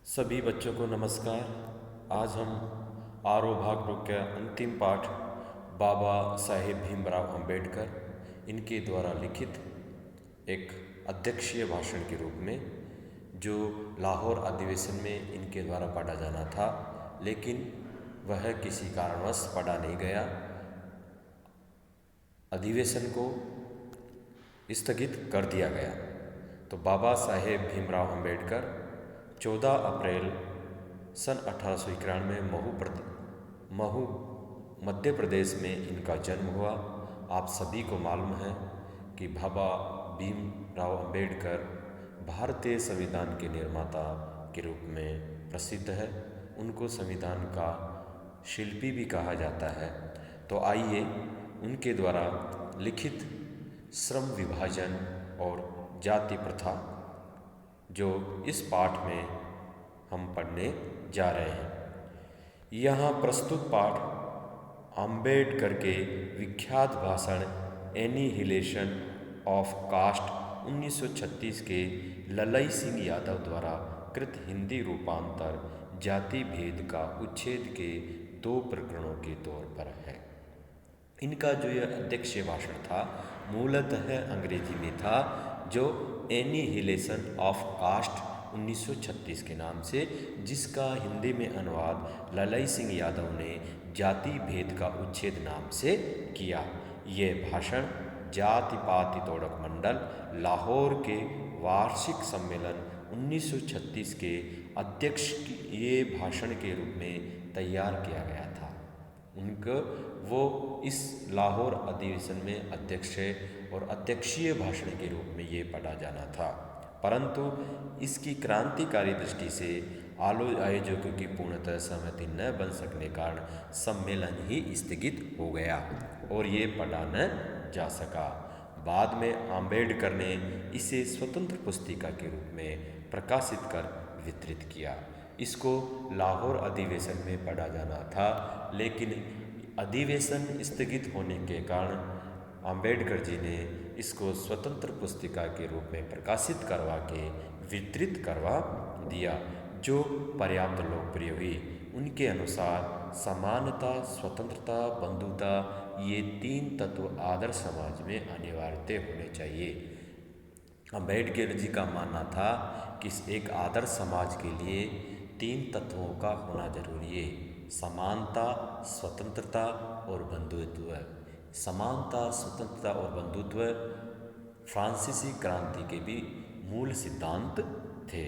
सभी बच्चों को नमस्कार। आज हम आरो भाग टू का अंतिम पाठ बाबा साहेब भीमराव अंबेडकर इनके द्वारा लिखित एक अध्यक्षीय भाषण के रूप में जो लाहौर अधिवेशन में इनके द्वारा पढ़ा जाना था, लेकिन वह किसी कारणवश पढ़ा नहीं गया। अधिवेशन को स्थगित कर दिया गया। तो बाबा साहेब भीमराव अंबेडकर 14 अप्रैल सन 1891 महू मध्य प्रदेश में इनका जन्म हुआ। आप सभी को मालूम है कि बाबा भीमराव अंबेडकर भारतीय संविधान के निर्माता के रूप में प्रसिद्ध है। उनको संविधान का शिल्पी भी कहा जाता है। तो आइए उनके द्वारा लिखित श्रम विभाजन और जाति प्रथा जो इस पाठ में हम पढ़ने जा रहे हैं। यहाँ प्रस्तुत पाठ अंबेडकर के विख्यात भाषण एनिहिलेशन ऑफ कास्ट 1936 के ललई सिंह यादव द्वारा कृत हिंदी रूपांतर जाति भेद का उच्छेद के 2 प्रकरणों के तौर पर है। इनका जो यह अध्यक्षीय भाषण था मूलतः अंग्रेजी में था, जो एनिहिलेशन ऑफ कास्ट 1936 के नाम से, जिसका हिंदी में अनुवाद ललई सिंह यादव ने जाति भेद का उच्छेद नाम से किया। ये भाषण जाति पाति तोड़क मंडल लाहौर के वार्षिक सम्मेलन 1936 के अध्यक्ष ये भाषण के रूप में तैयार किया गया था। उनको वो इस लाहौर अधिवेशन में अध्यक्ष है और अध्यक्षीय भाषण के रूप में ये पढ़ा जाना था, परंतु इसकी क्रांतिकारी दृष्टि से आयोजकों की पूर्णतः सहमति न बन सकने कारण सम्मेलन ही स्थगित हो गया और ये पढ़ा न जा सका। बाद में अंबेडकर ने इसे स्वतंत्र पुस्तिका के रूप में प्रकाशित कर वितरित किया। इसको लाहौर अधिवेशन में पढ़ा जाना था, लेकिन अधिवेशन स्थगित होने के कारण अंबेडकर जी ने इसको स्वतंत्र पुस्तिका के रूप में प्रकाशित करवा के वितरित करवा दिया, जो पर्याप्त लोकप्रिय हुई। उनके अनुसार समानता, स्वतंत्रता, बंधुता ये 3 तत्व आदर्श समाज में अनिवार्य होने चाहिए। अंबेडकर जी का मानना था कि एक आदर्श समाज के लिए 3 तत्वों का होना जरूरी है: समानता, स्वतंत्रता और बंधुत्व। समानता, स्वतंत्रता और बंधुत्व फ्रांसीसी क्रांति के भी मूल सिद्धांत थे।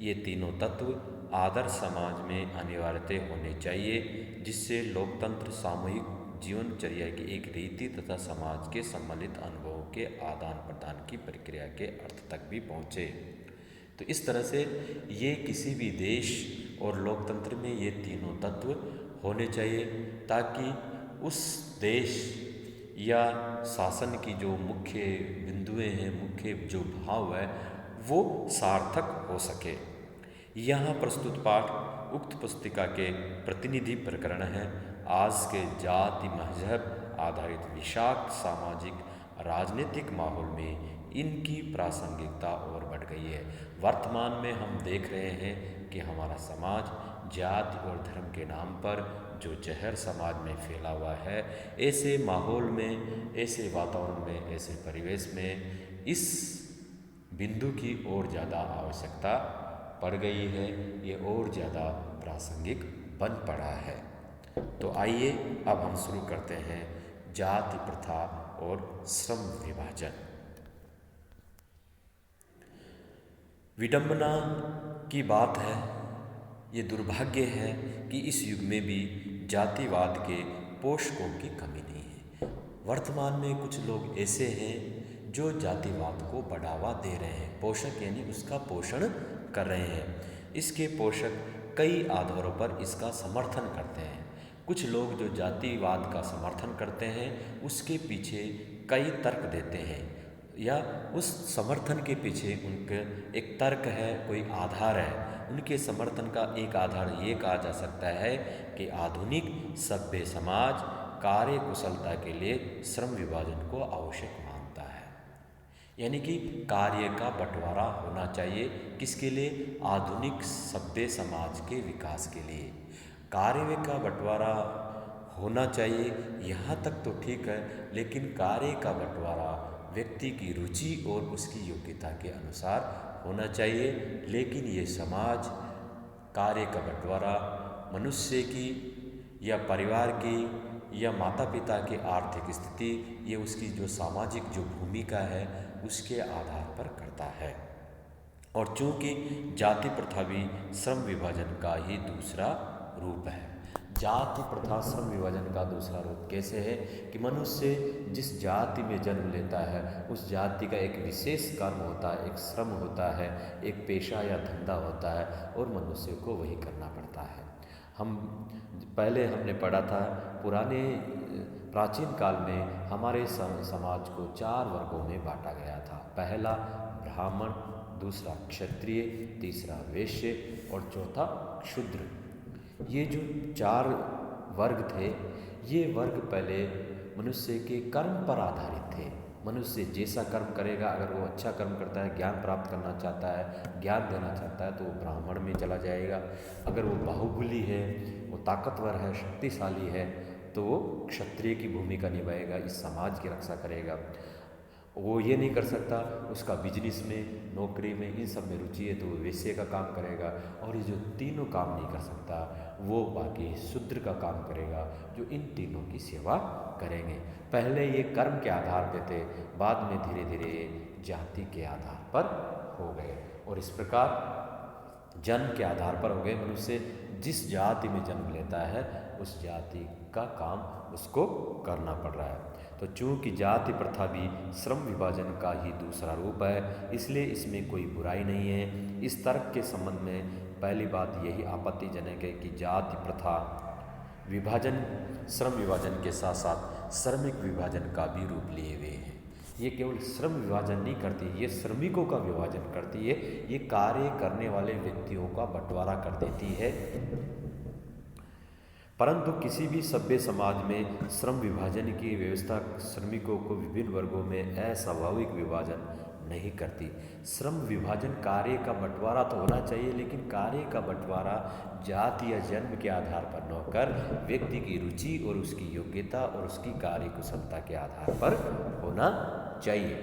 ये तीनों तत्व आदर्श समाज में अनिवार्य होने चाहिए, जिससे लोकतंत्र, सामूहिक जीवनचर्या की एक रीति तथा समाज के सम्मिलित अनुभवों के आदान प्रदान की प्रक्रिया के अर्थ तक भी पहुँचे। तो इस तरह से ये किसी भी देश और लोकतंत्र में ये तीनों तत्व होने चाहिए, ताकि उस देश या शासन की जो मुख्य बिंदुएं हैं, मुख्य जो भाव है, वो सार्थक हो सके। यहाँ प्रस्तुत पाठ उक्त पुस्तिका के प्रतिनिधि प्रकरण है। आज के जाति मजहब आधारित विषाक्त सामाजिक राजनीतिक माहौल में इनकी प्रासंगिकता और बढ़ गई है। वर्तमान में हम देख रहे हैं कि हमारा समाज जाति और धर्म के नाम पर जो जहर समाज में फैला हुआ है, ऐसे माहौल में, ऐसे वातावरण में, ऐसे परिवेश में इस बिंदु की और ज़्यादा आवश्यकता पड़ गई है, ये और ज़्यादा प्रासंगिक बन पड़ा है। तो आइए अब हम शुरू करते हैं जाति प्रथा और श्रम विभाजन। विडंबना की बात है, ये दुर्भाग्य है कि इस युग में भी जातिवाद के पोषकों की कमी नहीं है। वर्तमान में कुछ लोग ऐसे हैं जो जातिवाद को बढ़ावा दे रहे हैं। पोषक यानी उसका पोषण कर रहे हैं। इसके पोषक कई आधारों पर इसका समर्थन करते हैं। कुछ लोग जो जातिवाद का समर्थन करते हैं, उसके पीछे कई तर्क देते हैं, या उस समर्थन के पीछे उनके एक तर्क है, कोई आधार है। उनके समर्थन का एक आधार ये कहा जा सकता है कि आधुनिक सभ्य समाज कार्य कुशलता के लिए श्रम विभाजन को आवश्यक मानता है। यानी कि कार्य का बंटवारा होना चाहिए। किसके लिए? आधुनिक सभ्य समाज के विकास के लिए कार्य का बंटवारा होना चाहिए। यहाँ तक तो ठीक है, लेकिन कार्य का बंटवारा व्यक्ति की रुचि और उसकी योग्यता के अनुसार होना चाहिए। लेकिन ये समाज कार्य का बंटवारा मनुष्य की या परिवार की या माता पिता की आर्थिक स्थिति, ये उसकी जो सामाजिक जो भूमिका है उसके आधार पर करता है। और चूंकि जाति प्रथा भी श्रम विभाजन का ही दूसरा रूप है। जाति प्रथा श्रम विभाजन का दूसरा रूप कैसे है कि मनुष्य जिस जाति में जन्म लेता है उस जाति का एक विशेष कर्म होता है, एक श्रम होता है, एक पेशा या धंधा होता है और मनुष्य को वही करना पड़ता है। हमने पढ़ा था पुराने प्राचीन काल में हमारे समाज को 4 वर्गों में बांटा गया था। पहला ब्राह्मण, दूसरा क्षत्रिय, तीसरा वैश्य और चौथा क्षूद्र। ये जो 4 वर्ग थे, ये वर्ग पहले मनुष्य के कर्म पर आधारित थे। मनुष्य जैसा कर्म करेगा, अगर वो अच्छा कर्म करता है, ज्ञान प्राप्त करना चाहता है, ज्ञान देना चाहता है, तो वो ब्राह्मण में चला जाएगा। अगर वो बाहुबली है, वो ताकतवर है, शक्तिशाली है, तो वो क्षत्रिय की भूमिका निभाएगा, इस समाज की रक्षा करेगा। वो ये नहीं कर सकता, उसका बिजनेस में, नौकरी में, इन सब में रुचि है, तो वो वैश्य का काम करेगा। और ये जो तीनों काम नहीं कर सकता, वो बाकी शूद्र का काम करेगा, जो इन तीनों की सेवा करेंगे। पहले ये कर्म के आधार पे थे, बाद में धीरे धीरे जाति के आधार पर हो गए। और इस प्रकार जन्म के आधार पर हो गए। मनुष्य जिस जाति में जन्म लेता है उस जाति का काम उसको करना पड़ रहा है। तो चूँकि जाति प्रथा भी श्रम विभाजन का ही दूसरा रूप है, इसलिए इसमें कोई बुराई नहीं है। इस तर्क के संबंध में पहली बात यही आपत्तिजनक है कि जाति प्रथा विभाजन, श्रम विभाजन के साथ साथ श्रमिक विभाजन का भी रूप लिए हुए हैं। ये केवल श्रम विभाजन नहीं करती, ये श्रमिकों का विभाजन करती है। ये कार्य करने वाले व्यक्तियों का बंटवारा कर देती है। परंतु किसी भी सभ्य समाज में श्रम विभाजन की व्यवस्था श्रमिकों को विभिन्न वर्गों में अस्वाभाविक विभाजन नहीं करती। श्रम विभाजन कार्य का बंटवारा तो होना चाहिए, लेकिन कार्य का बंटवारा जाति या जन्म के आधार पर न होकर व्यक्ति की रुचि और उसकी योग्यता और उसकी कार्य कुशलता के आधार पर होना चाहिए।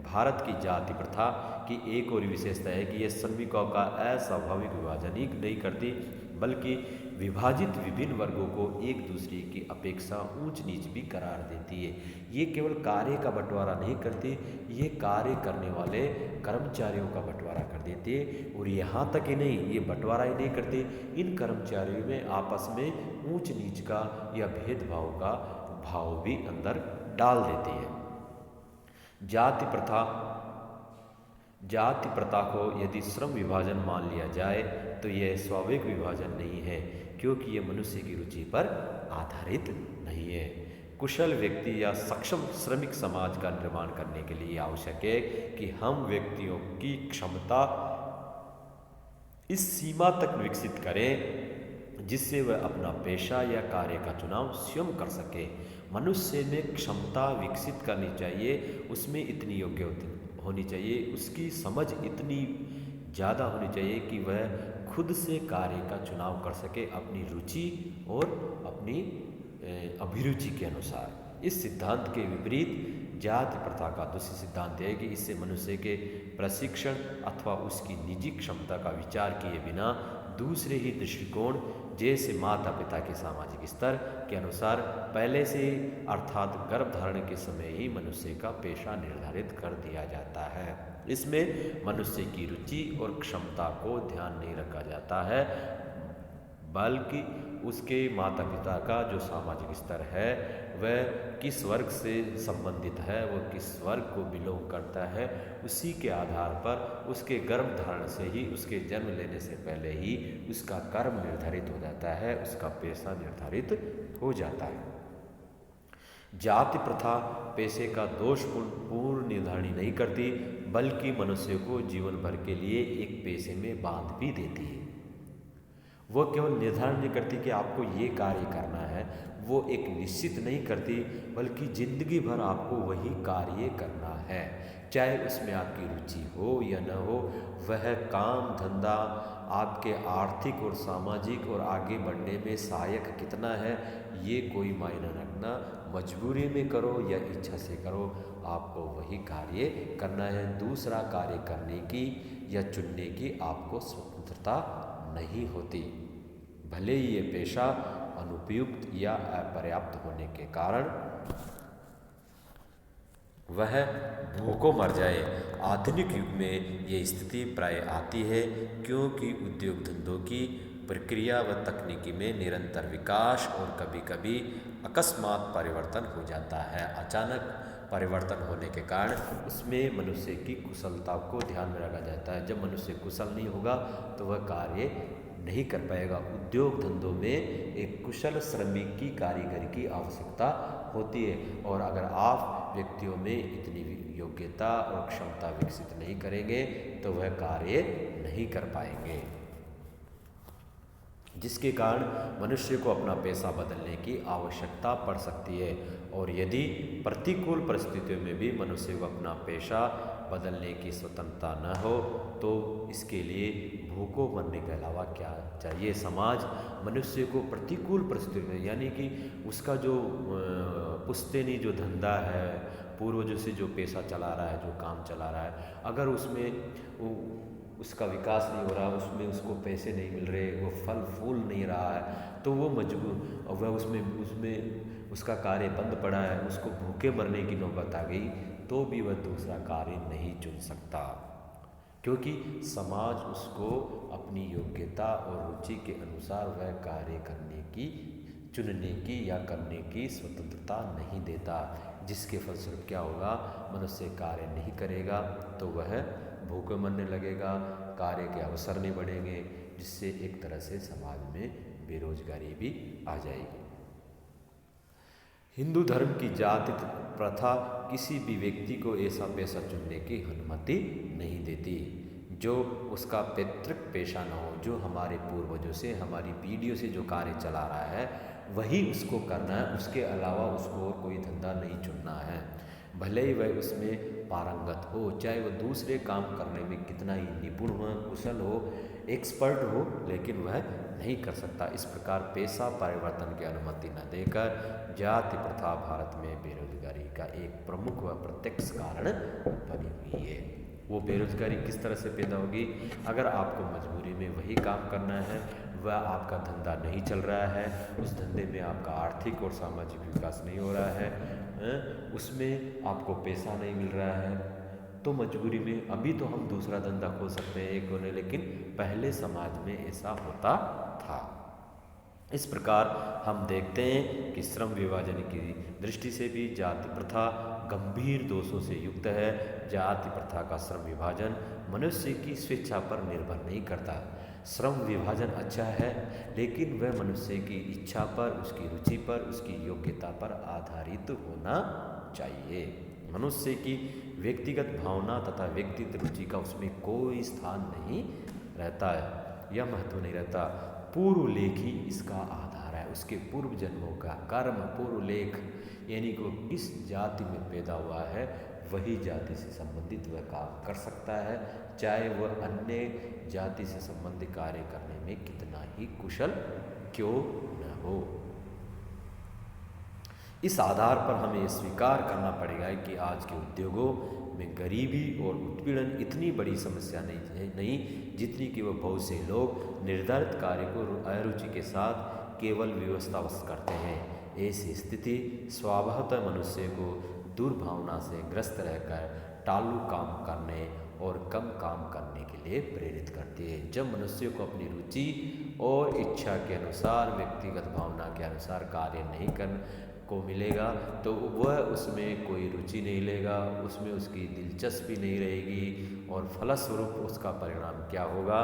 भारत की जाति प्रथा की एक और विशेषता है कि यह श्रमिकों का अस्वाभाविक विभाजन ही नहीं करती, बल्कि विभाजित विभिन्न वर्गों को एक दूसरे की अपेक्षा ऊंच नीच भी करार देती है। ये केवल कार्य का बंटवारा नहीं करती, ये कार्य करने वाले कर्मचारियों का बंटवारा कर देती है। और यहाँ तक ही नहीं, ये बंटवारा ही नहीं करती, इन कर्मचारियों में आपस में ऊंच नीच का या भेदभाव का भाव भी अंदर डाल देती है। जाति प्रथा को यदि श्रम विभाजन मान लिया जाए तो यह स्वाभाविक विभाजन नहीं है, क्योंकि यह मनुष्य की रुचि पर आधारित नहीं है। कुशल व्यक्ति या सक्षम श्रमिक समाज का निर्माण करने के लिए आवश्यक है कि हम व्यक्तियों की क्षमता इस सीमा तक विकसित करें जिससे वह अपना पेशा या कार्य का चुनाव स्वयं कर सके। मनुष्य में क्षमता विकसित करनी चाहिए, उसमें इतनी योग्य होनी चाहिए, उसकी समझ इतनी ज़्यादा होनी चाहिए कि वह खुद से कार्य का चुनाव कर सके अपनी रुचि और अपनी अभिरुचि के अनुसार। इस सिद्धांत के विपरीत जाति प्रथा का दूसरी सिद्धांत है कि इससे मनुष्य के प्रशिक्षण अथवा उसकी निजी क्षमता का विचार किए बिना दूसरे ही दृष्टिकोण जैसे माता पिता के सामाजिक स्तर के अनुसार पहले से अर्थात गर्भधारण के समय ही मनुष्य का पेशा निर्धारित कर दिया जाता है। इसमें मनुष्य की रुचि और क्षमता को ध्यान नहीं रखा जाता है, बल्कि उसके माता पिता का जो सामाजिक स्तर है वह किस वर्ग से संबंधित है, वह किस वर्ग को बिलोंग करता है, उसी के आधार पर उसके गर्भधारण से ही, उसके जन्म लेने से पहले ही उसका कर्म निर्धारित हो जाता है, उसका पेशा निर्धारित हो जाता है। जाति प्रथा पेशे का दोषपूर्ण निर्धारण नहीं करती, बल्कि मनुष्य को जीवन भर के लिए एक पेशे में बांध भी देती है। वो केवल निर्धारण नहीं करती कि आपको ये कार्य करना है, वो एक निश्चित नहीं करती, बल्कि जिंदगी भर आपको वही कार्य करना है। चाहे उसमें आपकी रुचि हो या न हो। वह काम धंधा आपके आर्थिक और सामाजिक और आगे बढ़ने में सहायक कितना है, ये कोई मायना रखना। मजबूरी में करो या इच्छा से करो, आपको वही कार्य करना है। दूसरा कार्य करने की या चुनने की आपको स्वतंत्रता नहीं होती, भले ही ये पेशा अनुपयुक्त या अपर्याप्त होने के कारण वह भूखों मर जाए। आधुनिक युग में ये स्थिति प्राय आती है, क्योंकि उद्योग धंधों की प्रक्रिया व तकनीकी में निरंतर विकास और कभी कभी अकस्मात परिवर्तन हो जाता है। अचानक परिवर्तन होने के कारण उसमें मनुष्य की कुशलता को ध्यान में रखा जाता है। जब मनुष्य कुशल नहीं होगा तो वह कार्य नहीं कर पाएगा। उद्योग धंधों में एक कुशल श्रमिक की कारीगर की आवश्यकता होती है, और अगर आप व्यक्तियों में इतनी योग्यता और क्षमता विकसित नहीं करेंगे तो वह कार्य नहीं कर पाएंगे, जिसके कारण मनुष्य को अपना पेशा बदलने की आवश्यकता पड़ सकती है। और यदि प्रतिकूल परिस्थितियों में भी मनुष्य को अपना पेशा बदलने की स्वतंत्रता न हो तो इसके लिए भूखों मरने के अलावा क्या चाहिए। समाज मनुष्य को प्रतिकूल परिस्थितियों में, यानी कि उसका जो पुश्तैनी जो धंधा है, पूर्वजों से जो पेशा चला रहा है, जो काम चला रहा है, अगर उसमें उसका विकास नहीं हो रहा, उसमें उसको पैसे नहीं मिल रहे, वो फल फूल नहीं रहा है, तो वो मजबूर, और वह उसमें उसका कार्य बंद पड़ा है, उसको भूखे मरने की नौबत आ गई, तो भी वह दूसरा कार्य नहीं चुन सकता, क्योंकि समाज उसको अपनी योग्यता और रुचि के अनुसार वह कार्य करने की, चुनने की या करने की स्वतंत्रता नहीं देता। जिसके फलस्वरूप क्या होगा, मनुष्य कार्य नहीं करेगा तो वह भूखे मरने लगेगा, कार्य के अवसर नहीं बढ़ेंगे, जिससे एक तरह से समाज में बेरोजगारी भी आ जाएगी। हिंदू धर्म की जाति प्रथा किसी भी व्यक्ति को ऐसा पेशा चुनने की अनुमति नहीं देती जो उसका पैतृक पेशा न हो। जो हमारे पूर्वजों से, हमारी पीढ़ियों से जो कार्य चला रहा है वही उसको करना है, उसके अलावा उसको और कोई धंधा नहीं चुनना है, भले ही वह उसमें पारंगत हो, चाहे वह दूसरे काम करने में कितना ही निपुण हो, कुशल हो, एक्सपर्ट हो, लेकिन वह नहीं कर सकता। इस प्रकार पेशा परिवर्तन की अनुमति न देकर जाति प्रथा भारत में बेरोजगारी का एक प्रमुख व प्रत्यक्ष कारण बनी हुई है। वो बेरोजगारी किस तरह से पैदा होगी, अगर आपको मजबूरी में वही काम करना है, वह आपका धंधा नहीं चल रहा है, उस धंधे में आपका आर्थिक और सामाजिक विकास नहीं हो रहा है, उसमें आपको पैसा नहीं मिल रहा है, तो मजबूरी में अभी तो हम दूसरा धंधा खोल सकते हैं एक होने, लेकिन पहले समाज में ऐसा होता था। इस प्रकार हम देखते हैं कि श्रम विभाजन की दृष्टि से भी जाति प्रथा गंभीर दोषों से युक्त है। जाति प्रथा का श्रम विभाजन मनुष्य की स्वेच्छा पर निर्भर नहीं करता। श्रम विभाजन अच्छा है, लेकिन वह मनुष्य की इच्छा पर, उसकी रुचि पर, उसकी योग्यता पर आधारित होना चाहिए। मनुष्य की व्यक्तिगत भावना तथा व्यक्तिगत रुचि का उसमें कोई स्थान नहीं रहता है या महत्व नहीं रहता। पूर्व लेख ही इसका आधार है, उसके पूर्व जन्मों का कर्म, पूर्व लेख, यानी को किस जाति में पैदा हुआ है वही जाति से संबंधित वह काम कर सकता है, चाहे वह अन्य जाति से संबंधित कार्य करने में कितना ही कुशल क्यों न हो। इस आधार पर हमें यह स्वीकार करना पड़ेगा कि आज के उद्योगों में गरीबी और उत्पीड़न इतनी बड़ी समस्या नहीं जितनी कि वह बहुत से लोग निर्धारित कार्य को अरुचि के साथ केवल व्यवस्थावश करते हैं। ऐसी स्थिति स्वभावतः मनुष्य को दुर्भावना से ग्रस्त रहकर टालू काम करने और कम काम करने के लिए प्रेरित करती है। जब मनुष्य को अपनी रुचि और इच्छा के अनुसार, व्यक्तिगत भावना के अनुसार कार्य नहीं कर को मिलेगा तो वह उसमें कोई रुचि नहीं लेगा, उसमें उसकी दिलचस्पी नहीं रहेगी, और फलस्वरूप उसका परिणाम क्या होगा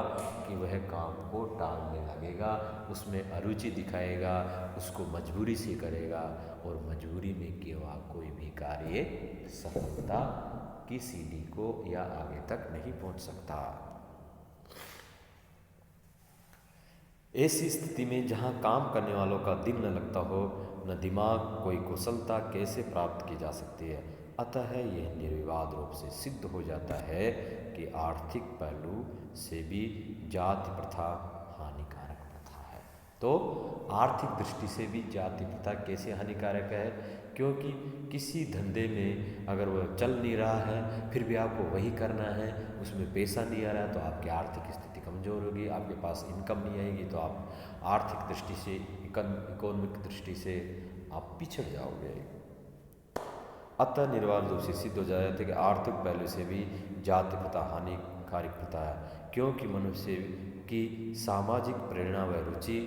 कि वह काम को टालने लगेगा, उसमें अरुचि दिखाएगा, उसको मजबूरी से करेगा, और मजबूरी में किया कोई भी कार्य सफलता की सीढ़ी को या आगे तक नहीं पहुंच सकता। ऐसी स्थिति में जहां काम करने वालों का दिल न लगता हो, न दिमाग, कोई कुशलता कैसे प्राप्त की जा सकती है। अतः यह निर्विवाद रूप से सिद्ध हो जाता है कि आर्थिक पहलू से भी जाति प्रथा हानिकारक प्रथा है। तो आर्थिक दृष्टि से भी जाति प्रथा कैसे हानिकारक है? क्योंकि किसी धंधे में अगर वह चल नहीं रहा है फिर भी आपको वही करना है, उसमें पैसा नहीं आ रहा है, तो आपकी आर्थिक स्थिति कमज़ोर होगी, आपके पास इनकम नहीं आएगी, तो आप आर्थिक दृष्टि से, इकोनॉमिक दृष्टि से आप पिछड़ जाओगे। अतः निर्वाध रूप से सिद्ध हो जाता है कि आर्थिक पहलू से भी जाति प्रथा हानिकारक प्रथा है, क्योंकि मनुष्य की सामाजिक प्रेरणा व रुचि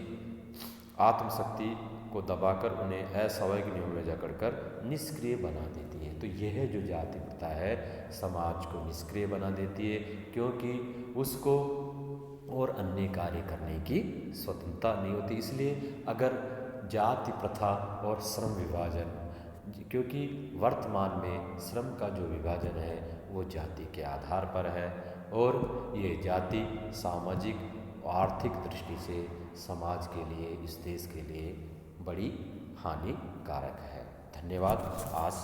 आत्मशक्ति को दबाकर उन्हें अस्वाभाविक नियमों में जकड़कर निष्क्रिय बना देती है। तो यह जो जाति प्रथा है समाज को निष्क्रिय बना देती है, क्योंकि उसको और अन्य कार्य करने की स्वतंत्रता नहीं होती। इसलिए अगर जाति प्रथा और श्रम विभाजन, क्योंकि वर्तमान में श्रम का जो विभाजन है वो जाति के आधार पर है, और ये जाति सामाजिक आर्थिक दृष्टि से समाज के लिए, इस देश के लिए बड़ी हानिकारक है। धन्यवाद। आज